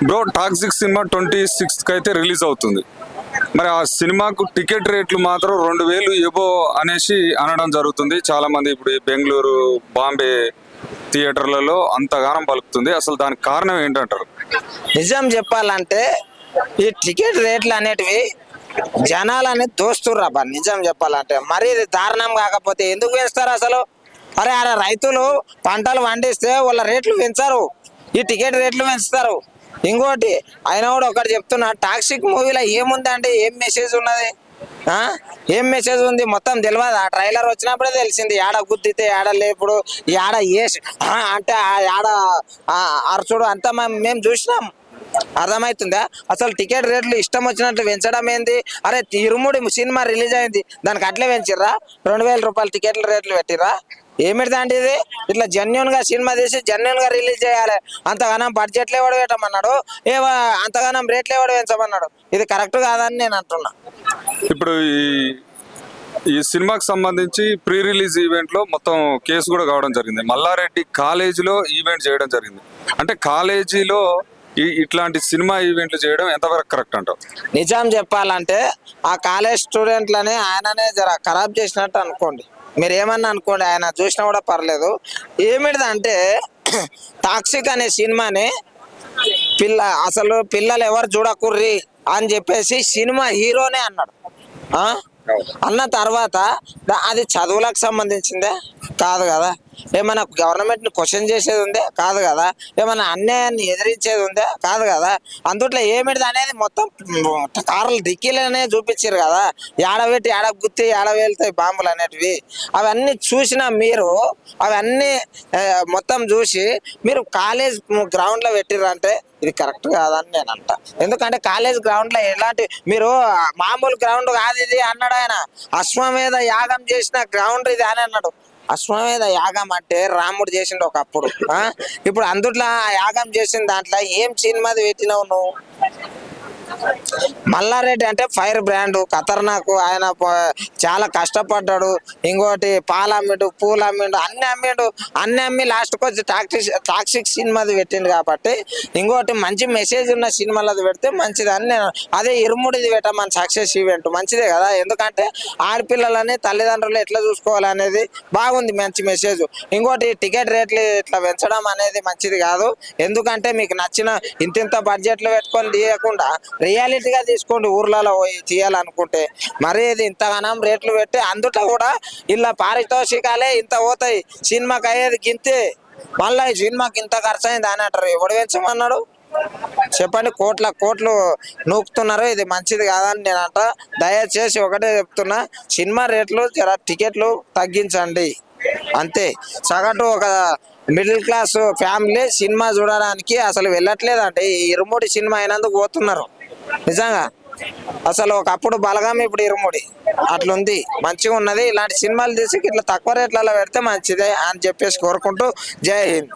Bro toxic cinema 26కి అయితే release అవుతుంది. మరి ఆ సినిమాకు టికెట్ రేట్లు మాత్రం 2000 ఎబో అనేసి అనడం జరుగుతుంది. చాలా మంది ఇప్పుడు ఈ బెంగళూరు, బాంబే థియేటర్లలో అంతగానం పలుకుతుంది. అసలు దానికి కారణం ఏంటంటారు? నిజం చెప్పాలంటే ఈ టికెట్ రేట్లు అనేటివి జనాలని దోస్తుర్రబ్బా. నిజం చెప్పాలంటే మరి ఇది దారుణం కాకపోతే ఎందుకు పెంచుతారు అసలు? అరే అరే రైతులు పంటలు పండిస్తే వాళ్ళ రేట్లు పెంచారు, ఈ టికెట్ రేట్లు పెంచుతారు. ఇంకోటి అయినా కూడా ఒకటి చెప్తున్నా, టాక్సిక్ మూవీలో ఏముందంటే ఏం మెసేజ్ ఉన్నది? ఏం మెసేజ్ ఉంది మొత్తం తెలియదు. ఆ ట్రైలర్ వచ్చినప్పుడే తెలిసింది. ఆడ గుద్దితే ఆడ లేపుడు, ఆడ ఏసి అంటే ఆడ అరచుడు అంతా మేము చూసినాం. అర్థమవుతుందా? అసలు టికెట్ రేట్లు ఇష్టం వచ్చినట్లు పెంచడం ఏంది? అరే ఇరుముడి సినిమా రిలీజ్ అయింది, దానికి అట్లే పెంచిర్రా? 2000 రూపాయలు టికెట్ల రేట్లు పెట్టిర్రా? ఏమిటిదండి ఇది? ఇట్లా జెన్యున్ గా సినిమా తీసి జెన్యున్ గా రిలీజ్ చేయాలి. అంతగానం బడ్జెట్లు ఎవడు పెట్టమన్నాడు, అంతగానం రేట్లు ఎవడు పెంచమన్నాడు? ఇది కరెక్ట్ కాదని నేను అంటున్నా. ఇప్పుడు ఈ సినిమాకి సంబంధించి ప్రీ రిలీజ్ ఈవెంట్ లో మొత్తం కేసు కూడా కావడం జరిగింది. మల్లారెడ్డి కాలేజీలో ఈవెంట్ చేయడం జరిగింది. అంటే కాలేజీలో ఇట్లాంటి సినిమా ఈవెంట్లు చేయడం ఎంతవరకు కరెక్ట్ అంటావు? నిజం చెప్పాలంటే ఆ కాలేజ్ స్టూడెంట్లని ఆయననే జర ఖరాబ్ చేసినట్టు అనుకోండి. మీరు ఏమన్నా అనుకోండి, ఆయన చూసినా కూడా పర్లేదు. ఏమిటిదంటే టాక్సిక్ అనే సినిమాని అసలు పిల్లలు ఎవరు చూడకుర్రి అని చెప్పేసి సినిమా హీరోనే అన్నాడు. అన్న తర్వాత అది చదువులకు సంబంధించిందే కాదు కదా? ఏమైనా గవర్నమెంట్ని క్వశ్చన్ చేసేది ఉందే కాదు కదా? ఏమైనా అన్యాయాన్ని ఎదిరించేది ఉందే కాదు కదా? అందుట్లో ఏమిటిది అనేది మొత్తం కార్లు డిక్కీలనే చూపించారు కదా. ఏడబెట్టి ఏడ గుత్తి ఏడ వెళ్తాయి బాంబులు అనేటివి. అవన్నీ చూసిన మీరు అవన్నీ మొత్తం చూసి మీరు కాలేజ్ గ్రౌండ్లో పెట్టిర్రంటే ఇది కరెక్ట్ కాదని నేను అంట. ఎందుకంటే కాలేజ్ గ్రౌండ్లో ఎలాంటి మీరు మామూలు గ్రౌండ్ కాదు ఇది అన్నాడు ఆయన. అశ్వమేధ యాగం చేసిన గ్రౌండ్ ఇది అని అన్నాడు. అశ్వమేధ యాగం అంటే రాముడు చేసిండు ఒకప్పుడు. ఇప్పుడు అందుట్లో యాగం చేసిన దాంట్లో ఏం సినిమాది పెట్టినావు నువ్వు? మల్లారెడ్డి అంటే ఫైర్ బ్రాండ్, ఖతర్నాకు. ఆయన చాలా కష్టపడ్డాడు. ఇంకోటి పాలు అమ్మిండు, పూలు అమ్మిండు, అన్ని అమ్మి లాస్ట్కి వచ్చి టాక్సిక్ సినిమాది పెట్టిండు. కాబట్టి ఇంకోటి మంచి మెసేజ్ ఉన్న సినిమాలది పెడితే మంచిది అని నేను. అదే ఇరుముడిది పెట్టమని సక్సెస్ ఈవెంట్ మంచిదే కదా. ఎందుకంటే ఆడపిల్లలని తల్లిదండ్రులు ఎట్లా చూసుకోవాలనేది బాగుంది, మంచి మెసేజ్. ఇంకోటి టికెట్ రేట్లు ఇట్లా పెంచడం అనేది మంచిది కాదు. ఎందుకంటే మీకు నచ్చిన ఇంత బడ్జెట్లు పెట్టుకొని తీయకుండా రియాలిటీగా తీసుకోండి. ఊర్లలో పోయి తీయాలనుకుంటే మరి ఇది ఇంతగానం రేట్లు పెట్టి అందుట్లో కూడా ఇలా పారితోషికాలే ఇంత పోతాయి. సినిమాకి అయ్యేది గింతే, మళ్ళీ ఈ సినిమాకి ఇంత ఖర్చు అయింది అని అంటారు. ఎవడు పెంచమన్నాడు చెప్పండి? కోట్లు నూకుతున్నారు. ఇది మంచిది కాదని నేను అంట. దయచేసి ఒకటే చెప్తున్నా, సినిమా రేట్లు జర టికెట్లు తగ్గించండి అంతే. సగటు ఒక మిడిల్ క్లాస్ ఫ్యామిలీ సినిమా చూడడానికి అసలు వెళ్ళట్లేదంటే ఈ ఇరుముడి సినిమా అయినందుకు పోతున్నారు. నిజంగా అసలు ఒకప్పుడు బలగం, ఇప్పుడు ఇరుముడి అట్లుంది. మంచిగా ఉన్నది. ఇలాంటి సినిమాలు తీసి ఇట్లా తక్కువ రేట్లలో పెడితే మంచిదే అని చెప్పేసి కోరుకుంటూ జై హింద్.